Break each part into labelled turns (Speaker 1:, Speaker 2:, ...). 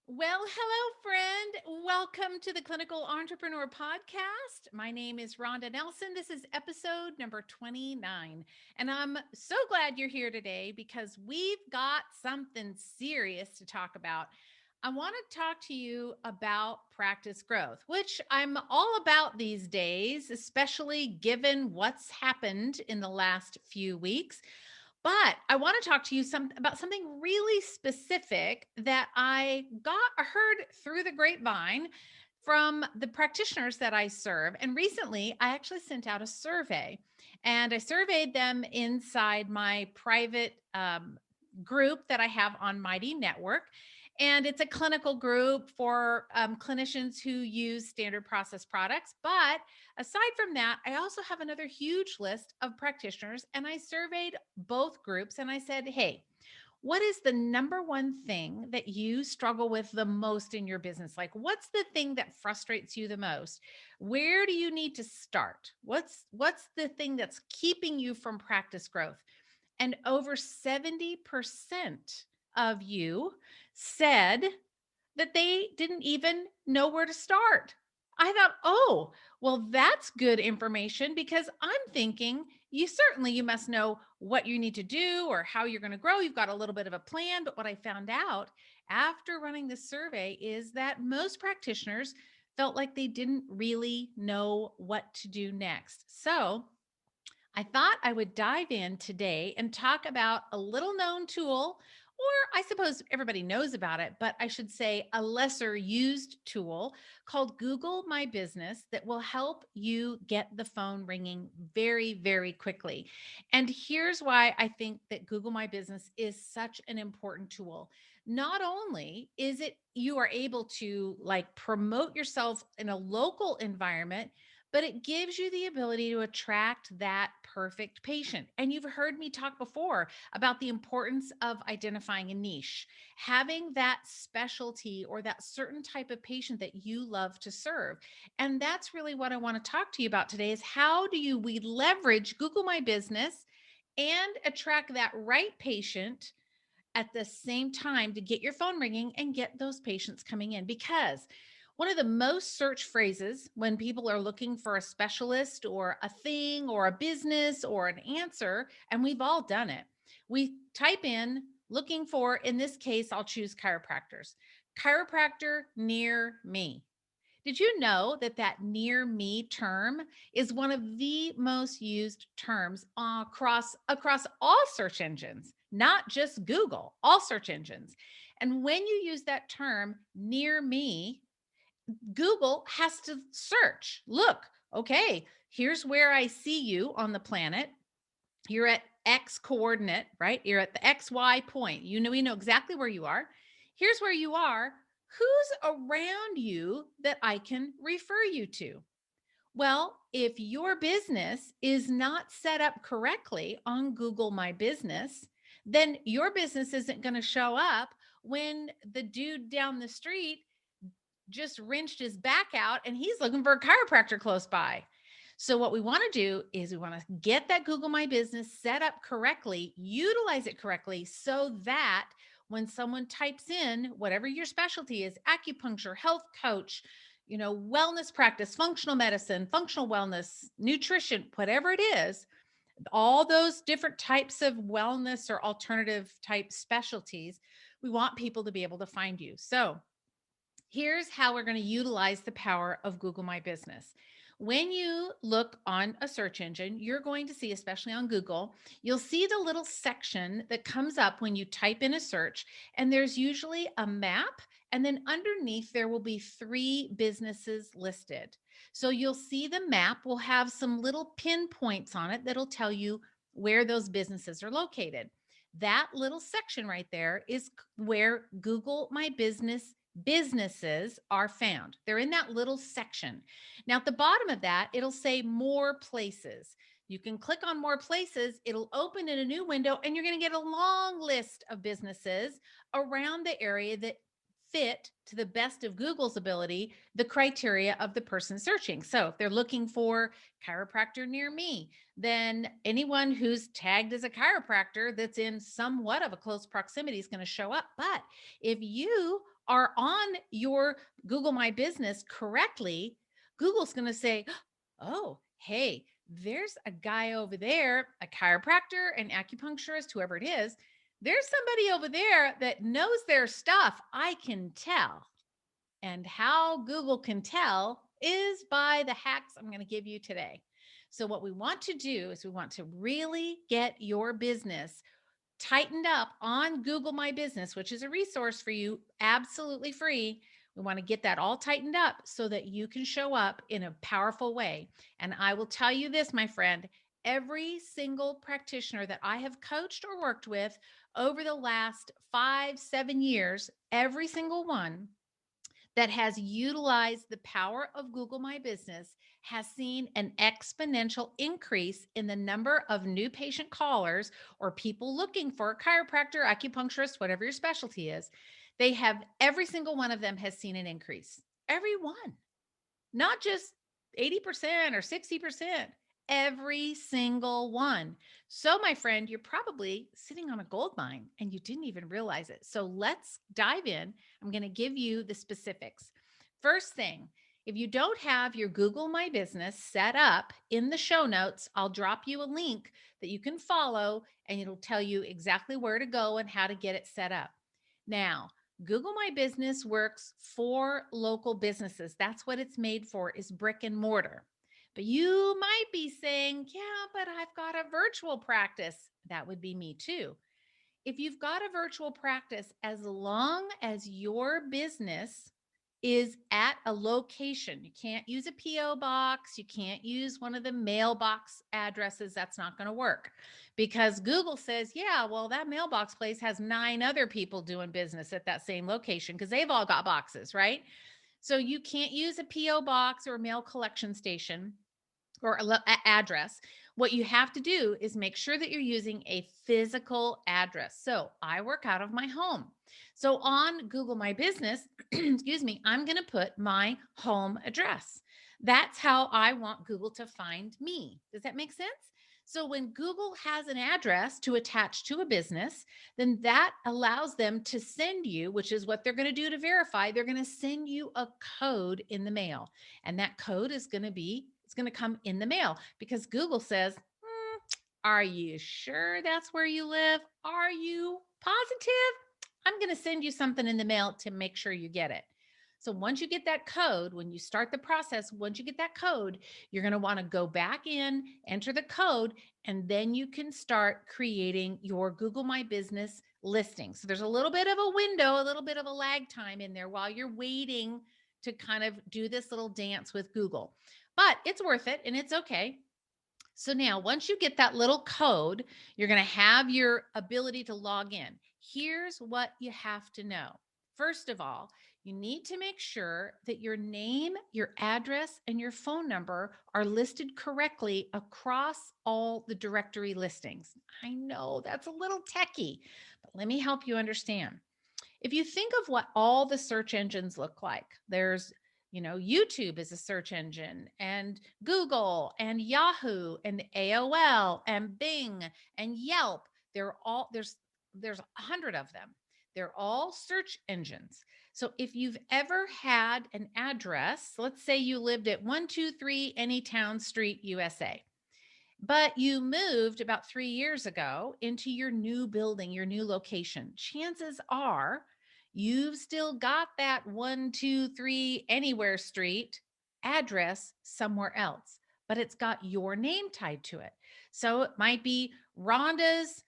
Speaker 1: Well, hello, friend. Welcome to the Clinical Entrepreneur Podcast. My name is Rhonda Nelson. This is episode number 29. And I'm so glad you're here today because we've got something serious to talk about. I want to talk to you about practice growth, which I'm all about these days, especially given what's happened in the last few weeks. But I want to talk to you about something really specific that I heard through the grapevine from the practitioners that I serve. And recently, I actually sent out a survey, and I surveyed them inside my private group that I have on Mighty Network. And it's a clinical group for clinicians who use standard process products. But aside from that, I also have another huge list of practitioners, and I surveyed both groups and I said, hey, what is the number one thing that you struggle with the most in your business? Like, what's the thing that frustrates you the most? Where do you need to start? What's the thing that's keeping you from practice growth? And over 70% of you said that they didn't even know where to start. I thought, oh, well, that's good information because I'm thinking you must know what you need to do or how you're going to grow. You've got a little bit of a plan. But what I found out after running this survey is that most practitioners felt like they didn't really know what to do next. So I thought I would dive in today and talk about a little known tool, or I suppose everybody knows about it, but I should say a lesser used tool called Google My Business that will help you get the phone ringing very, very quickly. And here's why I think that Google My Business is such an important tool. Not only is it you are able to like promote yourself in a local environment, but it gives you the ability to attract that perfect patient. And you've heard me talk before about the importance of identifying a niche, having that specialty or that certain type of patient that you love to serve. And that's really what I want to talk to you about today is how do you we leverage Google My Business and attract that right patient at the same time to get your phone ringing and get those patients coming in. Because one of the most search phrases when people are looking for a specialist or a thing or a business or an answer, and we've all done it, we type in looking for, in this case, I'll choose chiropractors, chiropractor near me. Did you know that that near me term is one of the most used terms across all search engines, not just Google, all search engines. And when you use that term near me, Google has to search. Look, okay, here's where I see you on the planet. You're at X coordinate, right? You're at the XY point. We know exactly where you are. Here's where you are. Who's around you that I can refer you to? Well, if your business is not set up correctly on Google My Business, then your business isn't going to show up when the dude down the street just wrenched his back out and he's looking for a chiropractor close by. So, what we want to do is we want to get that Google My Business set up correctly, utilize it correctly so that when someone types in whatever your specialty is, acupuncture, health coach, wellness practice, functional medicine, functional wellness, nutrition, whatever it is, all those different types of wellness or alternative type specialties, we want people to be able to find you. So, here's how we're going to utilize the power of Google My Business. When you look on a search engine, you're going to see, especially on Google, you'll see the little section that comes up when you type in a search, and there's usually a map. And then underneath, there will be three businesses listed. So you'll see the map will have some little pinpoints on it that'll tell you where those businesses are located. That little section right there is where Google My Business businesses are found. They're in that little section. Now, at the bottom of that, it'll say more places. You can click on more places, it'll open in a new window, and you're going to get a long list of businesses around the area that fit to the best of Google's ability, the criteria of the person searching. So if they're looking for chiropractor near me, then anyone who's tagged as a chiropractor that's in somewhat of a close proximity is going to show up. But if you are on your Google My Business correctly, Google's going to say, oh, hey, there's a guy over there, a chiropractor, an acupuncturist, whoever it is. There's somebody over there that knows their stuff. I can tell. And how Google can tell is by the hacks I'm going to give you today. So, what we want to do is we want to really get your business tightened up on Google My Business, which is a resource for you, absolutely free. We want to get that all tightened up so that you can show up in a powerful way. And I will tell you this, my friend, every single practitioner that I have coached or worked with over the last 5, 7 years, every single one that has utilized the power of Google My Business has seen an exponential increase in the number of new patient callers or people looking for a chiropractor, acupuncturist, whatever your specialty is. They have, every single one of them has seen an increase. Every one, not just 80% or 60%, every single one. So, my friend, you're probably sitting on a gold mine and you didn't even realize it. So, let's dive in. I'm going to give you the specifics. First thing, if you don't have your Google My Business set up in the show notes, I'll drop you a link that you can follow and it'll tell you exactly where to go and how to get it set up. Now, Google My Business works for local businesses. That's what it's made for, is brick and mortar. But you might be saying, yeah, but I've got a virtual practice. That would be me too. If you've got a virtual practice, as long as your business is at a location, you can't use a PO box, you can't use one of the mailbox addresses. That's not going to work because Google says, yeah, well, that mailbox place has 9 other people doing business at that same location because they've all got boxes, right? So you can't use a PO box or a mail collection station or address. What you have to do is make sure that you're using a physical address. So I work out of my home. So on Google My Business, excuse me, I'm going to put my home address. That's how I want Google to find me. Does that make sense? So when Google has an address to attach to a business, then that allows them to send you, which is what they're going to do to verify, they're going to send you a code in the mail. And that code is going to be, it's going to come in the mail because Google says, are you sure that's where you live? Are you positive? I'm going to send you something in the mail to make sure you get it. So once you get that code, when you start the process, once you get that code, you're going to want to go back in, enter the code, and then you can start creating your Google My Business listing. So there's a little bit of a window, a little bit of a lag time in there while you're waiting to kind of do this little dance with Google. But it's worth it and it's okay. So now, once you get that little code, you're going to have your ability to log in. Here's what you have to know. First of all, you need to make sure that your name, your address, and your phone number are listed correctly across all the directory listings. I know that's a little techie, but let me help you understand. If you think of what all the search engines look like, there's, YouTube is a search engine, and Google and Yahoo and AOL and Bing and Yelp. There's 100 of them. They're all search engines. So if you've ever had an address, let's say you lived at 123 Anytown Street, USA, but you moved about 3 years ago into your new building, your new location. Chances are you've still got that 123 Anywhere Street address somewhere else, but it's got your name tied to it. So it might be Rhonda's,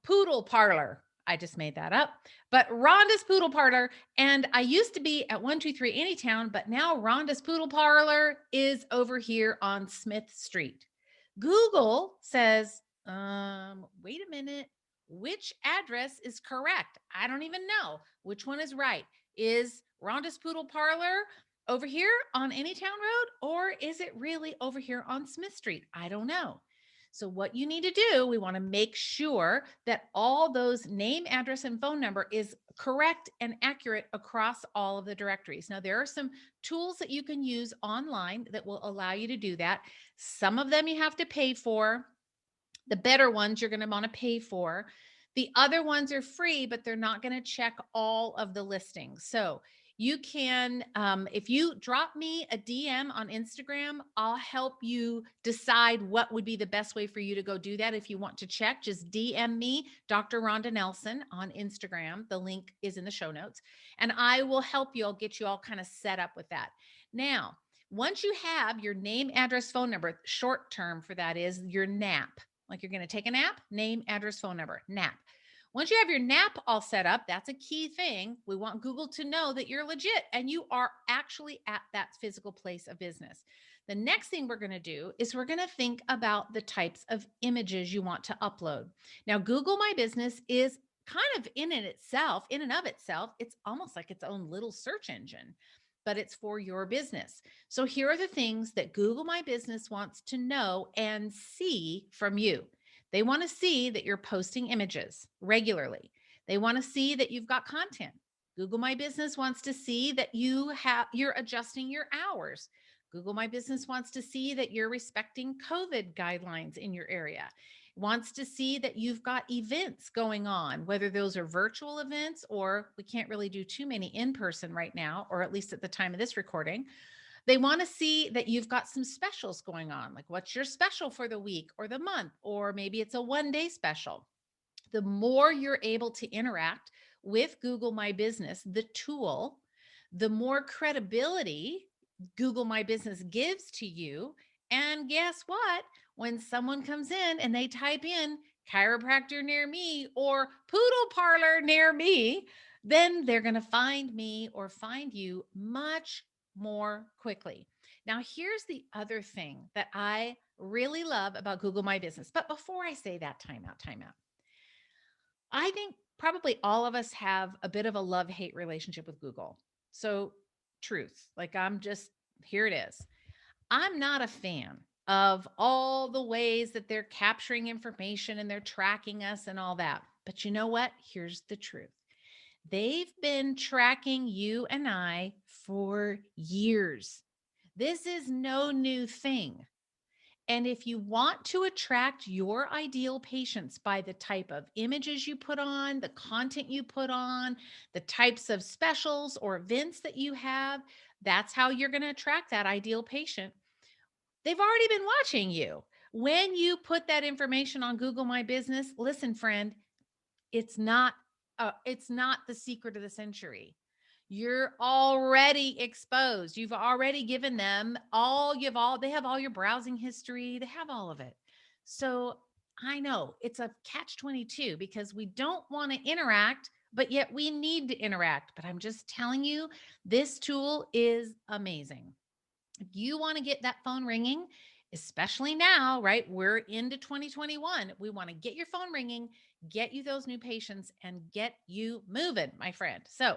Speaker 1: poodle parlor. I just made that up, but Rhonda's Poodle Parlor. And I used to be at 123 Anytown, but now Rhonda's Poodle Parlor is over here on Smith Street. Google says, wait a minute, which address is correct? I don't even know which one is right. Is Rhonda's Poodle Parlor over here on Anytown Road, or is it really over here on Smith Street? I don't know. So what you need to do, we want to make sure that all those name, address, and phone number is correct and accurate across all of the directories. Now, there are some tools that you can use online that will allow you to do that. Some of them you have to pay for. The better ones you're going to want to pay for. The other ones are free, but they're not going to check all of the listings. So you can, if you drop me a DM on Instagram, I'll help you decide what would be the best way for you to go do that. If you want to check, just DM me, Dr. Rhonda Nelson on Instagram. The link is in the show notes, and I will help you. I'll get you all kind of set up with that. Now, once you have your name, address, phone number, short term for that is your NAP. Like you're going to take a nap, name, address, phone number, NAP. Once you have your NAP all set up, that's a key thing. We want Google to know that you're legit and you are actually at that physical place of business. The next thing we're going to do is we're going to think about the types of images you want to upload. Now, Google My Business is kind of in and of itself, it's almost like its own little search engine, but it's for your business. So here are the things that Google My Business wants to know and see from you. They want to see that you're posting images regularly. They want to see that you've got content. Google My Business wants to see that you're adjusting your hours. Google My Business wants to see that you're respecting COVID guidelines in your area. Wants to see that you've got events going on, whether those are virtual events or we can't really do too many in person right now, or at least at the time of this recording. They want to see that you've got some specials going on, like what's your special for the week or the month, or maybe it's a 1-day special. The more you're able to interact with Google My Business, the tool, the more credibility Google My Business gives to you. And guess what? When someone comes in and they type in chiropractor near me or poodle parlor near me, then they're going to find me or find you much more quickly. Now, here's the other thing that I really love about Google My Business. But before I say that, time out. I think probably all of us have a bit of a love hate relationship with Google. So, truth, like here it is. I'm not a fan of all the ways that they're capturing information and they're tracking us and all that. But you know what? Here's the truth. They've been tracking you and I for years. This is no new thing. And if you want to attract your ideal patients by the type of images you put on, the content you put on, the types of specials or events that you have, that's how you're going to attract that ideal patient. They've already been watching you. When you put that information on Google My Business, listen, friend, it's not it's not the secret of the century. You're already exposed. You've already given them they have all your browsing history. They have all of it. So I know it's a catch 22 because we don't want to interact, but yet we need to interact. But I'm just telling you, this tool is amazing. If you want to get that phone ringing, especially now, right? We're into 2021. We want to get your phone ringing, get you those new patients, and get you moving, my friend. So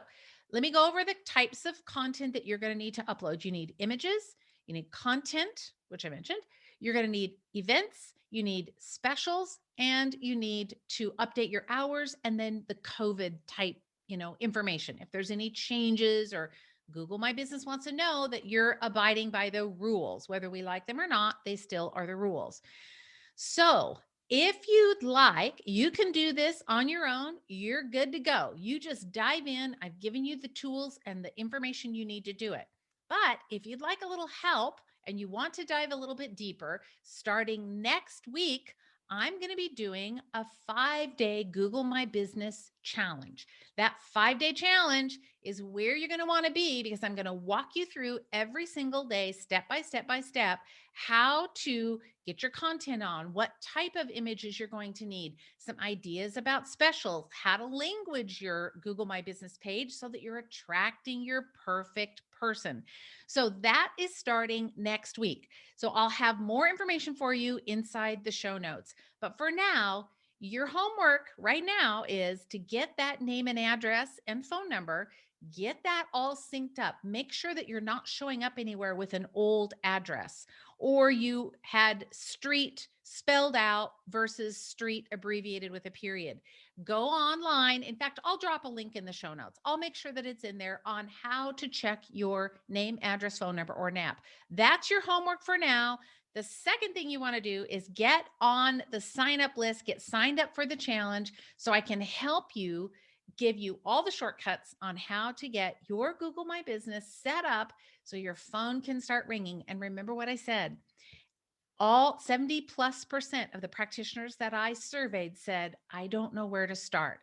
Speaker 1: let me go over the types of content that you're going to need to upload. You need images, you need content, which I mentioned. You're going to need events, you need specials, and you need to update your hours and then the COVID type, information. If there's any changes or Google My Business wants to know that you're abiding by the rules, whether we like them or not, they still are the rules. So, if you'd like, you can do this on your own. You're good to go. You just dive in. I've given you the tools and the information you need to do it. But if you'd like a little help and you want to dive a little bit deeper, starting next week, I'm going to be doing a 5-day Google My Business challenge. That 5-day challenge is where you're going to want to be because I'm going to walk you through every single day, step by step, how to get your content on, what type of images you're going to need, some ideas about specials, how to language your Google My Business page so that you're attracting your perfect person. So that is starting next week. So I'll have more information for you inside the show notes. But for now, your homework right now is to get that name and address and phone number, get that all synced up. Make sure that you're not showing up anywhere with an old address or you had street spelled out versus street abbreviated with a period. Go online. In fact, I'll drop a link in the show notes. I'll make sure that it's in there on how to check your name, address, phone number, or NAP. That's your homework for now. The second thing you want to do is get on the sign up list, get signed up for the challenge so I can help you, give you all the shortcuts on how to get your Google My Business set up so your phone can start ringing. And remember what I said, all 70+% of the practitioners that I surveyed said, I don't know where to start.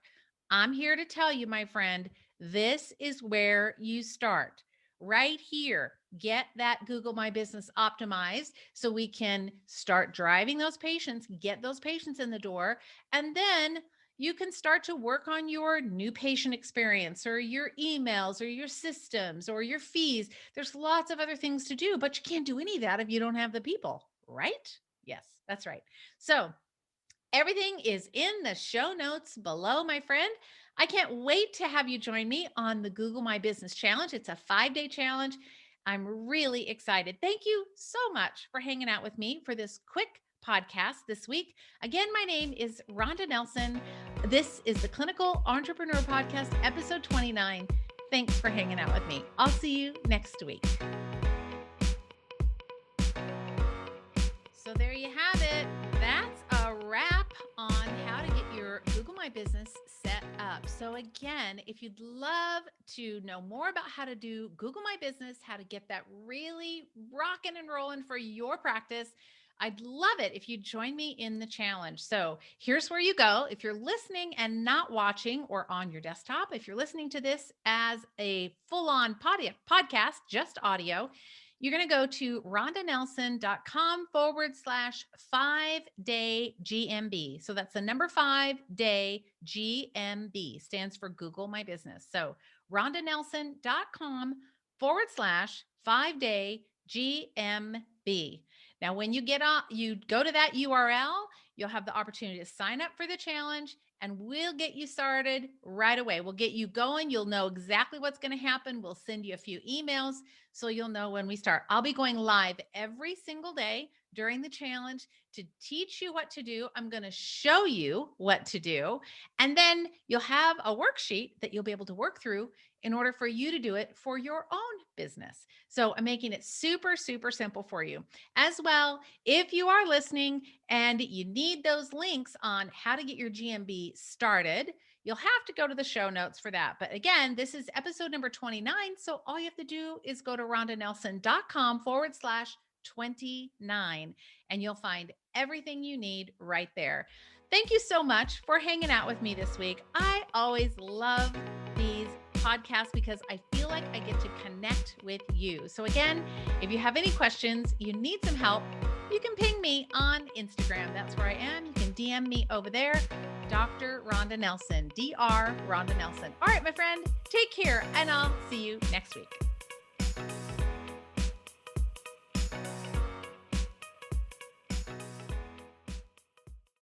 Speaker 1: I'm here to tell you, my friend, this is where you start. Right here, get that Google My Business optimized so we can start driving those patients, get those patients in the door, and then you can start to work on your new patient experience or your emails or your systems or your fees. There's lots of other things to do, but you can't do any of that if you don't have the people, right? Yes, that's right. So everything is in the show notes below, my friend. I can't wait to have you join me on the Google My Business Challenge. It's a 5-day challenge. I'm really excited. Thank you so much for hanging out with me for this quick podcast this week. Again, my name is Rhonda Nelson. This is the Clinical Entrepreneur Podcast, episode 29. Thanks for hanging out with me. I'll see you next week. So there you have it. That's a wrap on how to get your Google My Business set up. So again, if you'd love to know more about how to do Google My Business, how to get that really rocking and rolling for your practice, I'd love it if you join me in the challenge. So here's where you go. If you're listening and not watching or on your desktop, if you're listening to this as a full-on podcast, just audio, you're going to go to rondanelson.com/5-day GMB. So that's the number 5-day GMB, stands for Google My Business. So rondanelson.com/5-day GMB. Now, when you get on, you go to that URL, you'll have the opportunity to sign up for the challenge, and we'll get you started right away. We'll get you going. You'll know exactly what's going to happen. We'll send you a few emails so you'll know when we start. I'll be going live every single day during the challenge to teach you what to do. I'm going to show you what to do. And then you'll have a worksheet that you'll be able to work through in order for you to do it for your own business. So I'm making it super, super simple for you. As well, if you are listening and you need those links on how to get your GMB started, you'll have to go to the show notes for that. But again, this is episode number 29. So all you have to do is go to rondanelson.com/29, and you'll find everything you need right there. Thank you so much for hanging out with me this week. I always love these podcasts because I feel like I get to connect with you. So again, if you have any questions, you need some help, you can ping me on Instagram. That's where I am. You can DM me over there, Dr. Rhonda Nelson, Dr. Rhonda Nelson. All right, my friend, take care, and I'll see you next week.